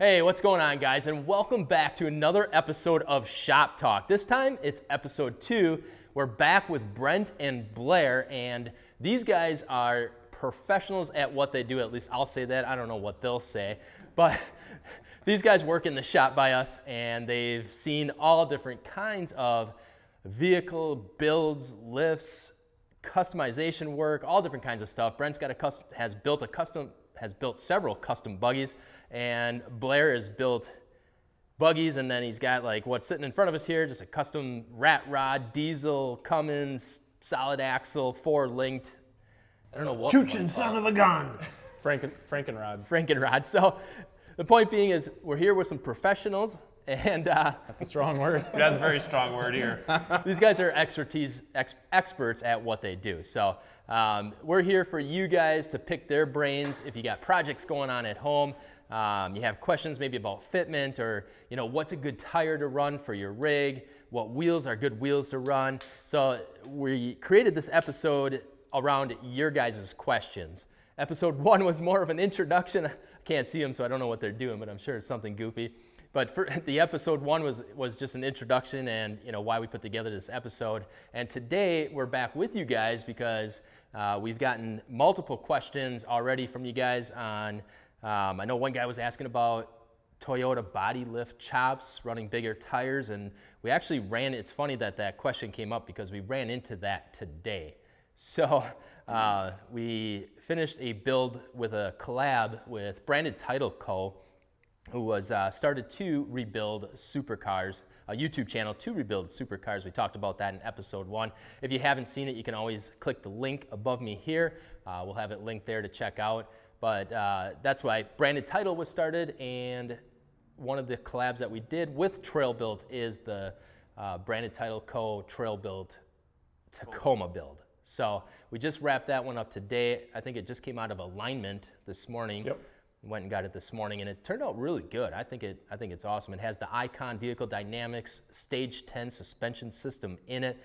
Hey, what's going on, guys? And welcome back to another episode of Shop Talk. This time it's episode 2. We're back with Brent and Blair, and these guys are professionals at what they do. At least I'll say that. I don't know what they'll say, but these guys work in the shop by us, and they've seen all different kinds of vehicle builds, lifts, customization work, all different kinds of stuff. Brent's got has built several custom buggies, and Blair has built buggies, and then he's got like what's sitting in front of us here, just a custom rat rod, diesel, Cummins, solid axle, 4-linked. I don't know what. Chuchin son of a gun. Frankenrod. So the point being is we're here with some professionals, and That's a strong word. That's a very strong word here. these guys are experts at what they do. So we're here for you guys to pick their brains if you got projects going on at home. You have questions maybe about fitment, or what's a good tire to run for your rig, what wheels are good wheels to run. So we created this episode around your guys' questions. Episode 1 was more of an introduction. I can't see them, so I don't know what they're doing, but I'm sure it's something goofy. But the episode 1 was just an introduction and why we put together this episode. And today we're back with you guys because we've gotten multiple questions already from you guys on. I know one guy was asking about Toyota body lift chops, running bigger tires, and we actually it's funny that question came up because we ran into that today. So we finished a build with a collab with Branded Title Co., who was started to rebuild supercars, a YouTube channel to rebuild supercars. We talked about that in episode 1. If you haven't seen it, you can always click the link above me here. We'll have it linked there to check out. But that's why Branded Title was started, and one of the collabs that we did with Trail Built is the Branded Title Co. Trail Built Tacoma build. So we just wrapped that one up today. I think it just came out of alignment this morning. Yep. Went and got it this morning, and it turned out really good. I think it's awesome. It has the Icon Vehicle Dynamics Stage 10 suspension system in it,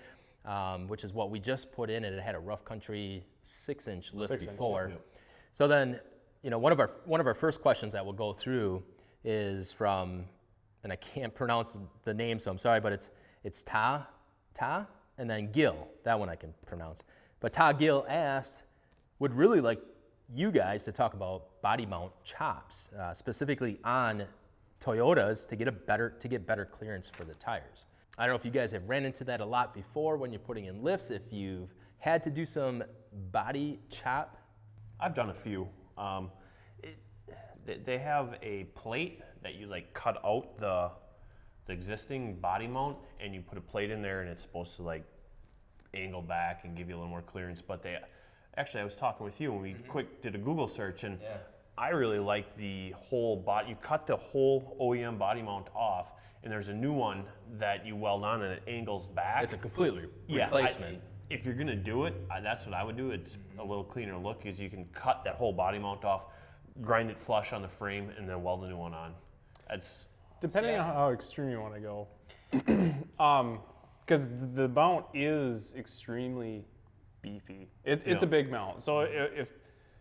which is what we just put in, and it had a Rough Country 6-inch lift before. Yep. So then, one of our first questions that we'll go through is from, and I can't pronounce the name, so I'm sorry, but it's Ta, and then Gill. That one I can pronounce. But Ta Gill asked, would really like you guys to talk about body mount chops, specifically on Toyotas to get better clearance for the tires. I don't know if you guys have ran into that a lot before when you're putting in lifts, if you've had to do some body chop. I've done a few. They have a plate that you cut out the existing body mount, and you put a plate in there, and it's supposed to angle back and give you a little more clearance. But actually, I was talking with you when we did a Google search, and I really like the whole body. You cut the whole OEM body mount off, and there's a new one that you weld on, and it angles back. It's a completely replacement. If you're gonna do it, that's what I would do. It's a little cleaner look, is you can cut that whole body mount off, grind it flush on the frame, and then weld a new one on. Depending on how extreme you want to go, because the mount is extremely beefy. It's a big mount, so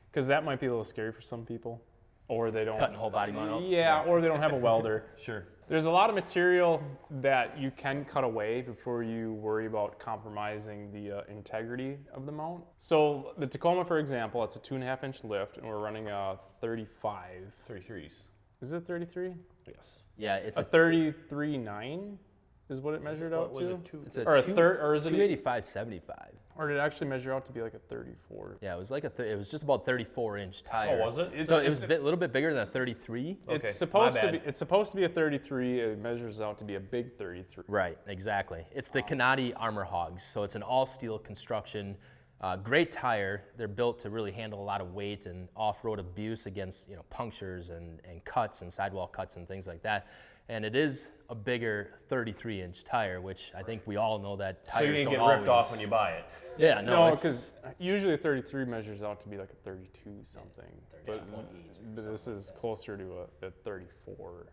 because that might be a little scary for some people, or they don't Cutting the whole body mount out. Yeah, or they don't have a welder. Sure. There's a lot of material that you can cut away before you worry about compromising the integrity of the mount. So the Tacoma, for example, it's a 2.5-inch lift, and we're running a 35. 33s. Is it 33? Yes. Yeah, it's A 33.9 is what it measured out Was to? it two? It's a Or a third, or is it? 285/75. Or did it actually measure out to be like a 34? Yeah, it was it was just about 34-inch tire. Oh, was it? So it was a little bit bigger than a 33. Okay, It's supposed my to bad. be. It's supposed to be a 33. It measures out to be a big 33. Right, exactly. It's the Canati Armor Hogs, so it's an all-steel construction, great tire. They're built to really handle a lot of weight and off-road abuse against punctures and cuts and sidewall cuts and things like that. And it is a bigger 33-inch tire, which I think we all know that tires So you didn't don't get ripped always- off when you buy it. Yeah, No, it's- because usually a 33 measures out to be like a 32 something, but this is closer to a 34.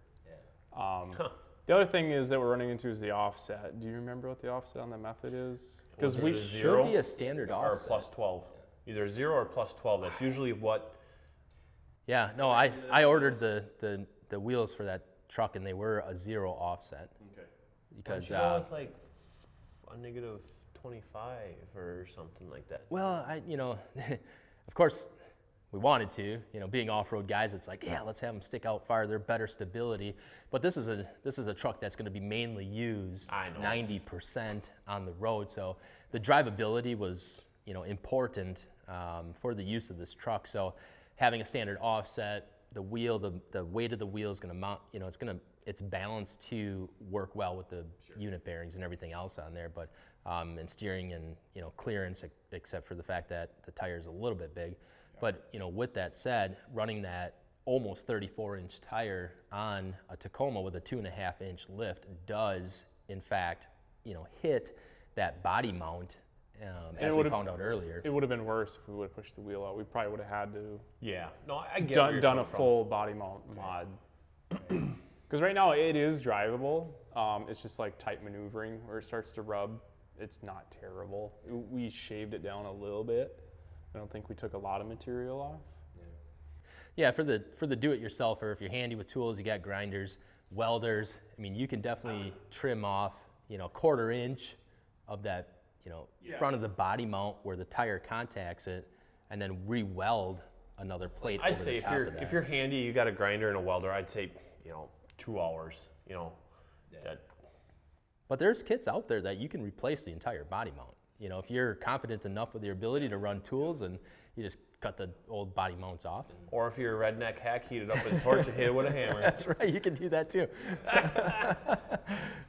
The other thing is that we're running into is the offset. Do you remember what the offset on that method is? Because we should be a standard or offset. plus 12. Either 0 or plus 12. That's usually what. Yeah, no, I ordered the the wheels for that truck, and they were a 0 offset. Okay. Because Go with like a negative 25 or something like that. well, of course, we wanted to. Being off-road guys, it's like, yeah, let's have them stick out farther, better stability. But this is a truck that's going to be mainly used I know. 90% on the road. So the drivability was, important for the use of this truck. So having a standard offset, the wheel, the weight of the wheel is going to mount. It's balanced to work well with the unit bearings and everything else on there. But and steering and clearance, except for the fact that the tire is a little bit big. But with that said, running that almost 34-inch tire on a Tacoma with a 2.5-inch lift does, in fact, hit that body mount, as we found out earlier. It would have been worse if we would have pushed the wheel out. We probably would have had to Yeah. No, I get where you're done a coming from. full body mount mod. Because right now it is drivable. It's just like tight maneuvering where it starts to rub. It's not terrible. We shaved it down a little bit. I don't think we took a lot of material off. Yeah, for the do-it-yourselfer, if you're handy with tools, you got grinders, welders. I mean, you can definitely trim off, 1/4 inch of that, front of the body mount where the tire contacts it, and then re-weld another plate I'd over say the if top you're of that. if you're handy, you got a grinder and a welder. I'd say 2 hours. That But there's kits out there that you can replace the entire body mount. If you're confident enough with your ability to run tools, and you just cut the old body mounts off. Or if you're a redneck hack, heat it up with a torch and hit it with a hammer. That's right, you can do that too.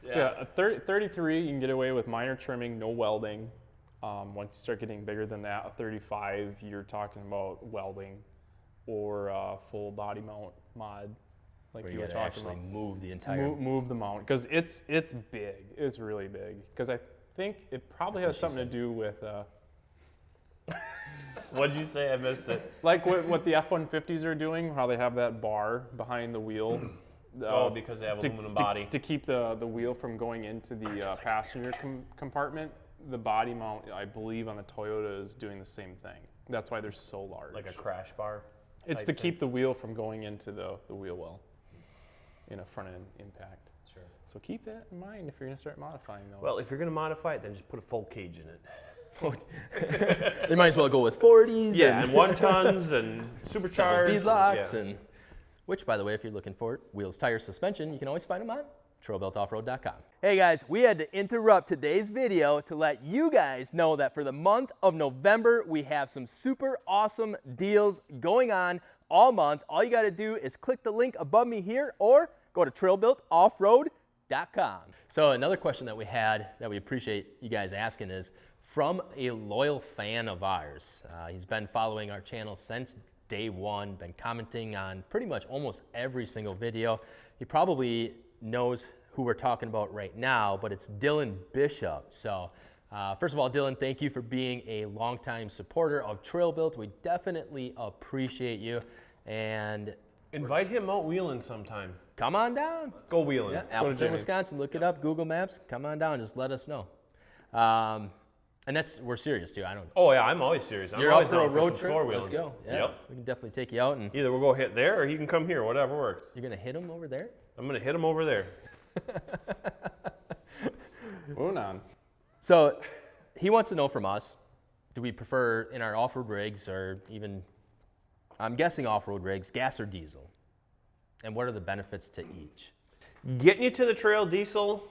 So yeah, a 33, you can get away with minor trimming, no welding. Once you start getting bigger than that, a 35, you're talking about welding or a full body mount mod, like Where you you were gotta talking actually about. move the entire. Move the mount, because it's big. It's really big. Because I think it probably has That's what something to do with What'd you say? I missed it. like what the F-150s are doing, how they have that bar behind the wheel. Because they have to- aluminum to- body. To keep the wheel from going into the passenger compartment, the body mount, I believe, on the Toyota is doing the same thing. That's why they're so large. Like a crash bar. it's to type keep the wheel from going into the wheel well in a front end impact. Sure. So keep that in mind if you're gonna start modifying those. Well, if you're gonna modify it, then just put a full cage in it. They might as well go with 40s. Yeah, and and 1 tons and supercharged. beadlocks, yeah. and which, by the way, if you're looking for wheels, tires, suspension, you can always find them on trailbeltoffroad.com. Hey guys, we had to interrupt today's video to let you guys know that for the month of November, we have some super awesome deals going on all month. All you got to do is click the link above me here or go to trailbeltoffroad.com. So another question that we had that we appreciate you guys asking is from a loyal fan of ours. He's been following our channel since day one, been commenting on pretty much almost every single video. He probably knows who we're talking about right now, but it's Dylan Bishop. So first of all, Dylan, thank you for being a longtime supporter of Trail Built. We definitely appreciate you. And Invite him out wheeling sometime. come on down. Go wheeling. Yeah, go to Appleton, Jimmy. Wisconsin. Look it up, Google Maps. Come on down. Just let us know. And we're serious too. I don't. Oh yeah, I'm always serious. I'm You're always out for a down road some trip. floor Let's wheeling. go. Yeah, Yep. we can definitely take you out, and Either we'll go hit there, or he can come here. Whatever works. you're gonna hit him over there. I'm gonna hit him over there. Moving on. So he wants to know from us: do we prefer in our off-road rigs, or even, I'm guessing off-road rigs, gas or diesel? And what are the benefits to each? Getting you to the trail diesel,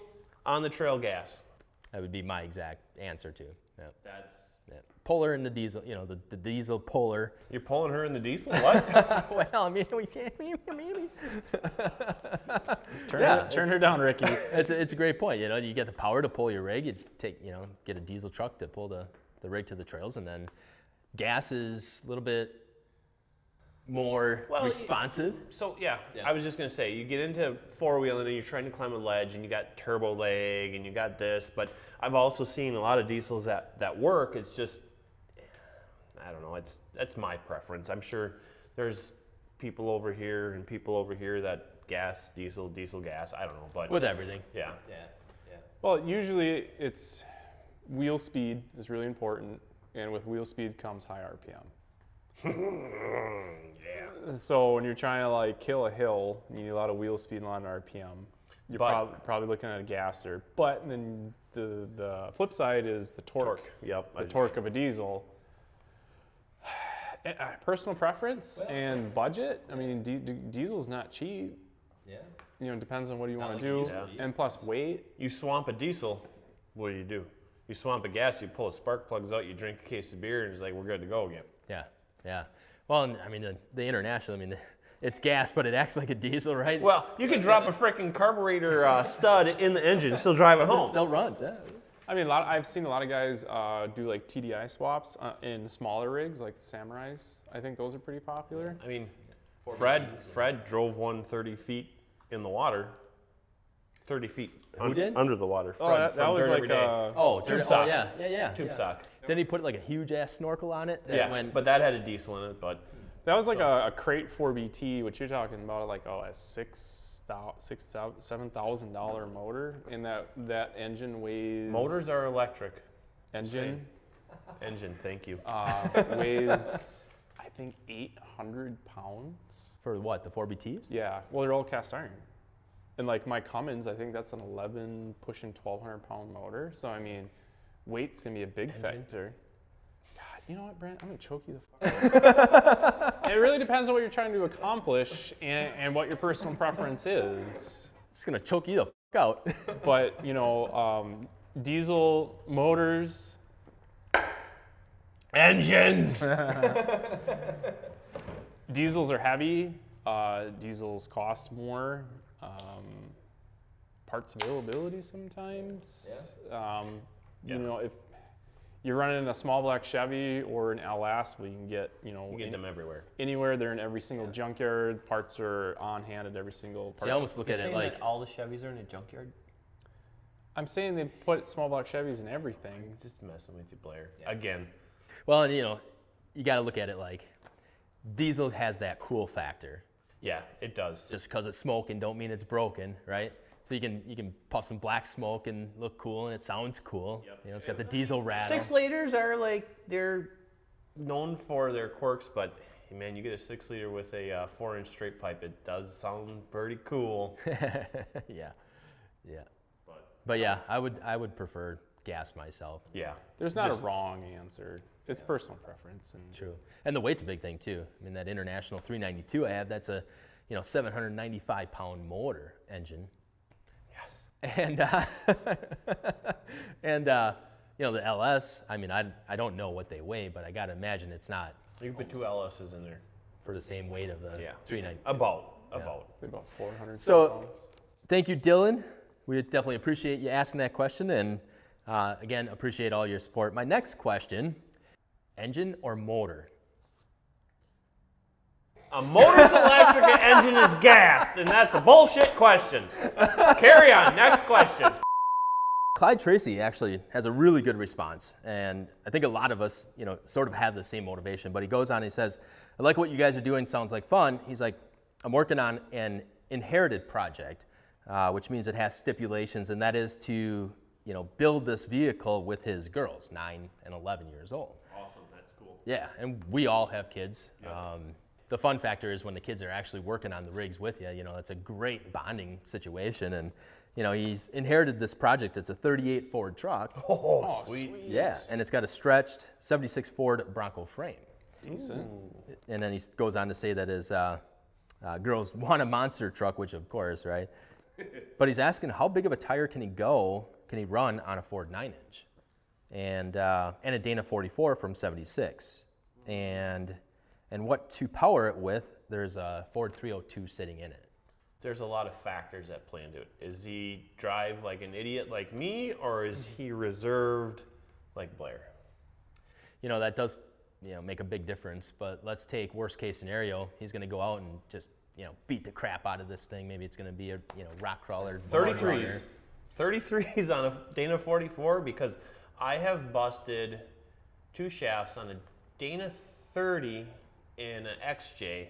on the trail gas. That would be my exact answer too. Yeah. That's. Yeah. Polar and the diesel, the diesel polar. You're pulling her in the diesel? What? Well, I mean, we can't, maybe. Turn her down, Ricky. It's a great point. You get the power to pull your rig. You take, get a diesel truck to pull the rig to the trails, and then gas is a little bit more Well, responsive. So yeah, I was just gonna say, you get into four-wheeling and you're trying to climb a ledge, and you got turbo leg, and you got this. But I've also seen a lot of diesels that work. It's just, I don't know. That's my preference. I'm sure there's people over here and people over here that gas, diesel, gas. I don't know, but With everything. yeah. Well, usually it's wheel speed is really important, and with wheel speed comes high RPM. Yeah. So when you're trying to like kill a hill, you need a lot of wheel speed and a lot of RPM. You're probably looking at a gasser. But then the flip side is the torque. Yep. The torque of a diesel. Personal preference and budget. I mean, diesel's not cheap. Yeah. You know, it depends on what you want like to it do. used to be. And plus weight. You swamp a diesel, what do? You swamp a gas, you pull the spark plugs out, you drink a case of beer, and it's like, we're good to go again. Yeah. Yeah. Well, and, I mean, the International, I mean, it's gas, but it acts like a diesel, right? Well, you can drop a freaking carburetor stud in the engine and still drive it It home. still runs, yeah. I mean, I've seen a lot of guys do like TDI swaps in smaller rigs, like the Samurais. I think those are pretty popular. I mean, Fred drove one 30 feet in the water. 30 feet did? under the water. Oh, Fred, that from was Dirt like Every Day. Tube Tube sock. yeah. Tube sock. Then he put like a huge ass snorkel on it. That Yeah, went, but that had a diesel in it, but that was like a crate 4BT, which you're talking about like a $7,000 motor, and that engine weighs. motors are electric. engine Engine, thank you. weighs I think 800 pounds. for what, the 4BTs? Yeah, well they're all cast iron, and like my Cummins, I think that's an 11 pushing 1,200 pound motor. So I mean, weight's gonna be a big factor. God, you know what, Brent? I'm gonna choke you the fuck out. It really depends on what you're trying to accomplish and what your personal preference is. It's gonna choke you the fuck out. But you know, diesel motors. Engines! Diesels are heavy. Diesels cost more. Parts availability sometimes. You know, if you're running a small black Chevy or an LS, we can get, you know, You get them everywhere. anywhere. They're in every single junkyard. Parts are on hand at every single part. So you almost look at it like, all the Chevys are in a junkyard? I'm saying they put small black Chevys in everything. Just messing with you, Blair. Again. well, and you know, you gotta look at it like, diesel has that cool factor. Yeah, it does. Just because it's smoking don't mean it's broken, right? So you can puff some black smoke and look cool, and it sounds cool. You know, it's got the diesel rattle. 6 liters are like, they're known for their quirks, but hey, man, you get a 6 liter with a 4-inch straight pipe, it does sound pretty cool. yeah. But yeah, I would prefer gas myself. Yeah. There's not a wrong answer. It's personal preference. And True. And the weight's a big thing too. I mean, that International 392 I have, that's a 795 pound motor engine. Yes. And the LS, I mean, I don't know what they weigh, but I gotta imagine it's not You can put 2 LSs in there. for the same weight of the Yeah. 392. About. about 400 So- pounds. Thank you, Dylan. We definitely appreciate you asking that question, and again, appreciate all your support. My next question, engine or motor? A motor's electric, an engine is gas, and that's a bullshit question. Carry on, next question. Clyde Tracy actually has a really good response, and I think a lot of us, sort of have the same motivation, but he goes on and he says, I like what you guys are doing, sounds like fun. He's like, I'm working on an inherited project, which means it has stipulations, and that is to, build this vehicle with his girls, 9 and 11 years old. Awesome, that's cool. Yeah, and we all have kids. The fun factor is when the kids are actually working on the rigs with you, it's a great bonding situation. And, he's inherited this project. It's a 38 Ford truck. Oh, sweet. Yeah, and it's got a stretched 76 Ford Bronco frame. Decent. And then he goes on to say that his girls want a monster truck, which of course, right? But he's asking how big of a tire can he run on a Ford 9-inch? And a Dana 44 from 76. And what to power it with, there's a Ford 302 sitting in it. There's a lot of factors that play into it. Is he drive like an idiot like me, or is he reserved like Blair? That does, make a big difference. But let's take worst case scenario. He's going to go out and just, beat the crap out of this thing. Maybe it's going to be a, rock crawler. 33s. 33s on a Dana 44, because I have busted 2 shafts on a Dana 30 in an XJ,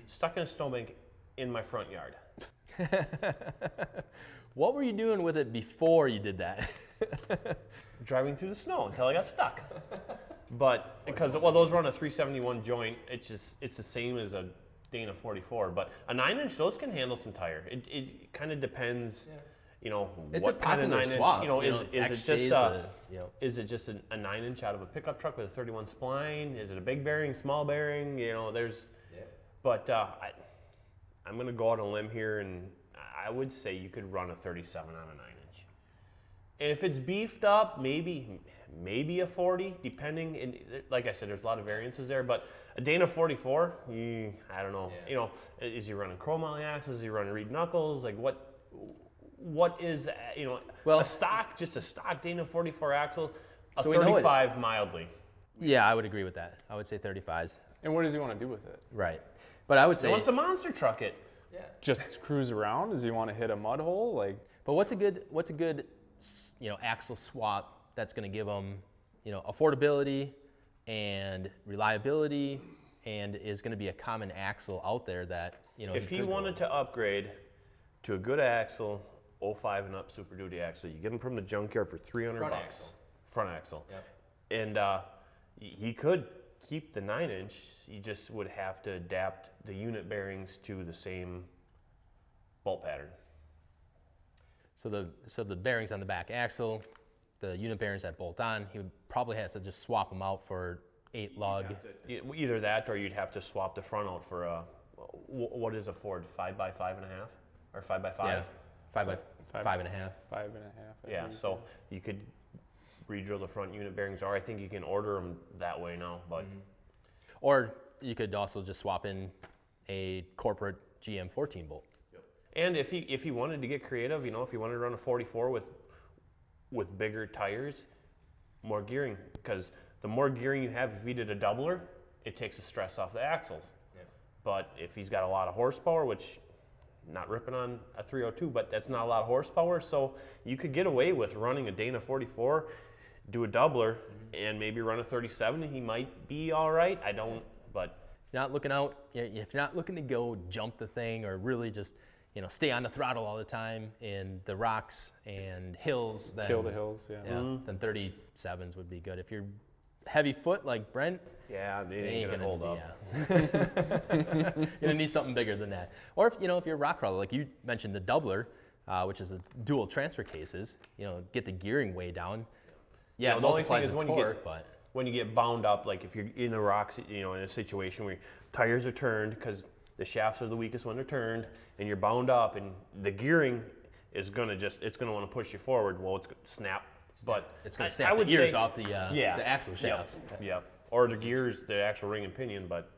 stuck in a snowbank in my front yard. What were you doing with it before you did that? Driving through the snow until I got stuck. But because those run a 371 joint, it's the same as a Dana 44. But a 9-inch, those can handle some tire. It kind of depends. You know, It's what a kind of popular 9-inch? swap. You know, is XJ's it just a 9-inch out of a pickup truck with a 31 spline? Is it a big bearing, small bearing? You know, there's. But I'm going to go out on a limb here, and I would say you could run a 37 on a 9-inch. And if it's beefed up, maybe a 40, depending. And like I said, there's a lot of variances there. But a Dana 44, I don't know. You know, is he running chromoly axles? Is he running reed knuckles? Like what is, you know, just a stock Dana 44 axle, a 35 mildly. Yeah, I would agree with that. I would say 35s. And what does he want to do with it? Right. But I would say. He wants to monster truck it. Just cruise around? Does he want to hit a mud hole? Like, But what's a good, you know, axle swap that's going to give him, you know, affordability and reliability, and is going to be a common axle out there that, you know. If he wanted to upgrade to a good axle, 05 and up Super Duty axle, you get them from the junkyard for $300. Front axle. Yep. And he could keep the 9-inch. He just would have to adapt the unit bearings to the same bolt pattern. So the bearings on the back axle, the unit bearings that bolt on, he would probably have to just swap them out for 8 lug. Either that, or you'd have to swap the front out for a, what is a Ford, 5x5.5 or 5x5? Yeah, 5x5.5. 5.5. Yeah, so you could re-drill the front unit bearings, or I think you can order them that way now. But Or you could also just swap in a corporate GM 14 bolt. And if he wanted to get creative, you know, if he wanted to run a 44 with bigger tires, more gearing, because the more gearing you have, if he did a doubler, it takes the stress off the axles. But if he's got a lot of horsepower, which, not ripping on a 302, but that's not a lot of horsepower, so you could get away with running a Dana 44, do a doubler, and maybe run a 37, and he might be all right. I don't, but. If you're not looking to go jump the thing or really just, you know, stay on the throttle all the time in the rocks and hills, then Kill the hills, yeah. then 37s would be good. If you're heavy foot like Brent, Yeah, it ain't gonna hold up. Yeah. You're gonna need something bigger than that. Or if you're a rock crawler, like you mentioned, the doubler, which is the dual transfer cases, you know, get the gearing way down. Yeah, You it know, the only thing multiplies is the when you torque, get- but When you get bound up, like if you're in the rocks, you know, in a situation where tires are turned, because the shafts are the weakest when they're turned, and you're bound up, and the gearing is gonna it's gonna want to push you forward. Well, it's gonna snap, but it's gonna I snap would the ears say- off the axle shafts. Yep. Or the gears, the actual ring and pinion, but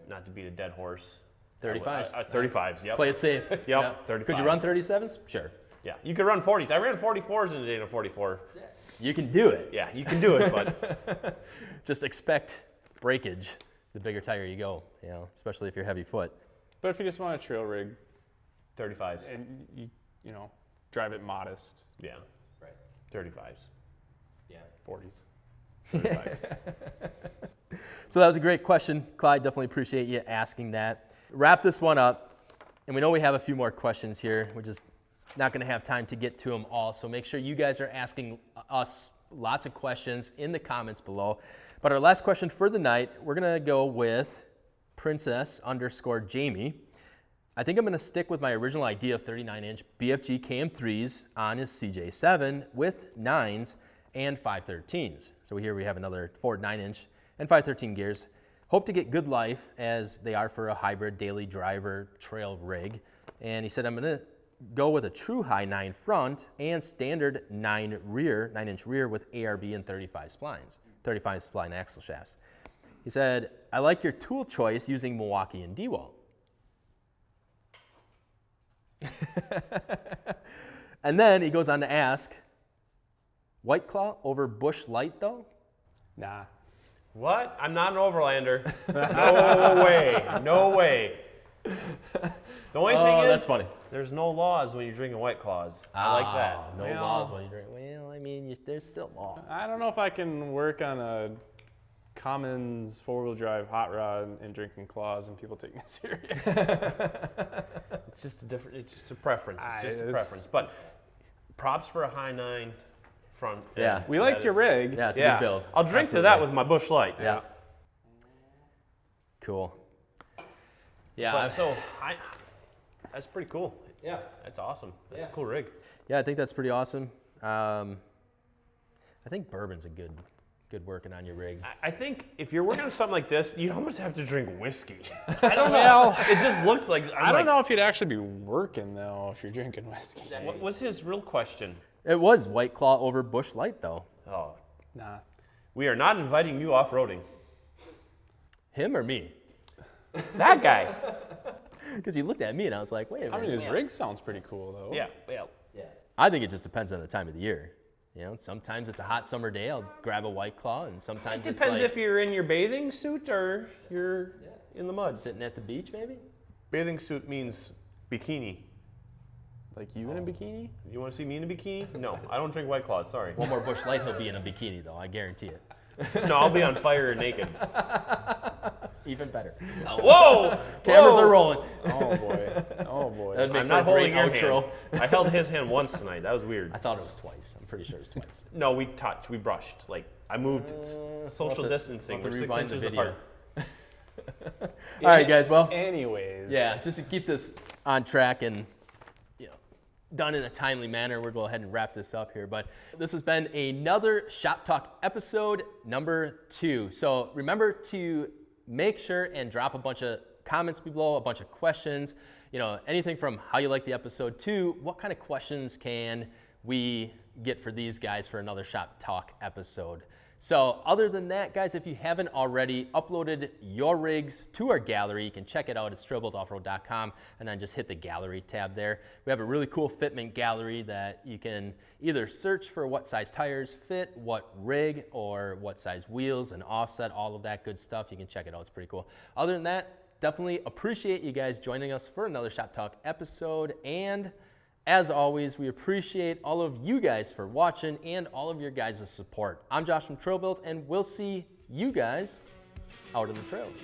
not to beat a dead horse. 35s. 35s, yep. Play it safe. Yep, Could you run 35s. 37s? Sure. Yeah, you could run 40s. I ran 44s in the Dana 44. You can do it. Yeah, you can do it, but Just expect breakage the bigger tire you go, you know, especially if you're heavy foot. But if you just want a trail rig 35s. and you know, drive it modest, Yeah. Right. 35s. Yeah. 40s. 35s. So that was a great question, Clyde. Definitely appreciate you asking that. Wrap this one up, and we know we have a few more questions here. We're just not going to have time to get to them all, so make sure you guys are asking us lots of questions in the comments below. But our last question for the night, we're going to go with Princess_Jamie. I think I'm going to stick with my original idea of 39-inch BFG KM3s on his CJ7 with 9s and 513s. So here we have another Ford 9-inch and 513 gears. Hope to get good life as they are for a hybrid daily driver trail rig. And he said, I'm going to go with a true high 9 front and standard 9-inch rear with ARB and 35 splines, 35 spline axle shafts. He said, I like your tool choice using Milwaukee and DeWalt. And then he goes on to ask, White Claw over Busch Light though? Nah. What? I'm not an overlander. No way. No way. The only thing is, that's funny. there's no laws when you're drinking White Claws. I like that. No Well- laws when you drink. Well, I mean, there's still laws. I don't know if I can work on a Cummins 4-wheel drive hot rod and drinking claws and people take me serious. It's just a different. It's just a preference. It's just a It's- preference. But props for a high 9 front. Yeah. end. We like That your is- rig. Yeah, it's a Yeah, good build. I'll drink to that with my Busch Light. Yeah. Cool. Yeah. But that's pretty cool. Yeah. That's awesome. That's a cool rig. Yeah, I think that's pretty awesome. I think bourbon's a good working on your rig. I think if you're working on something like this, you almost have to drink whiskey. I don't know. It just looks like I don't know if you'd actually be working though if you're drinking whiskey. What was his real question? It was White Claw over Busch Light though. Oh, Nah. we are not inviting you off-roading. Him or me? That guy. Because he looked at me and I was like, wait a I minute. mean, his rig sounds pretty cool though. Yeah. Well. Yeah. I think it just depends on the time of the year. You know, sometimes it's a hot summer day, I'll grab a White Claw, and sometimes It it's depends like if you're in your bathing suit or you're in the mud. sitting at the beach maybe. Bathing suit means bikini. Like you in a bikini? You want to see me in a bikini? No, I don't drink White Claws. Sorry. One more Busch Light, he'll be in a bikini though, I guarantee it. No, I'll be on fire and naked. Even better. Whoa! Cameras Whoa! are rolling. Oh boy. Oh boy. That'd make I'm for a not great holding your outro. hand. I held his hand once tonight. That was weird. I thought it was twice. I'm pretty sure it's twice. No, we touched. We brushed. Like I moved. Social we'll have to- distancing. we'll have We're to 6 rewind the inches video. apart. All right, guys. Well, Anyways. yeah, just to keep this on track and done in a timely manner, we'll go ahead and wrap this up here. But this has been another Shop Talk episode number 2. So remember to make sure and drop a bunch of comments below, a bunch of questions. Anything from how you like the episode to what kind of questions can we get for these guys for another Shop Talk episode. So other than that, guys, if you haven't already uploaded your rigs to our gallery, you can check it out at strobeltoffroad.com and then just hit the gallery tab there. We have a really cool fitment gallery that you can either search for what size tires fit, what rig, or what size wheels and offset, all of that good stuff. You can check it out, it's pretty cool. Other than that, definitely appreciate you guys joining us for another Shop Talk episode. And as always, we appreciate all of you guys for watching and all of your guys' support. I'm Josh from Trail Built, and we'll see you guys out in the trails.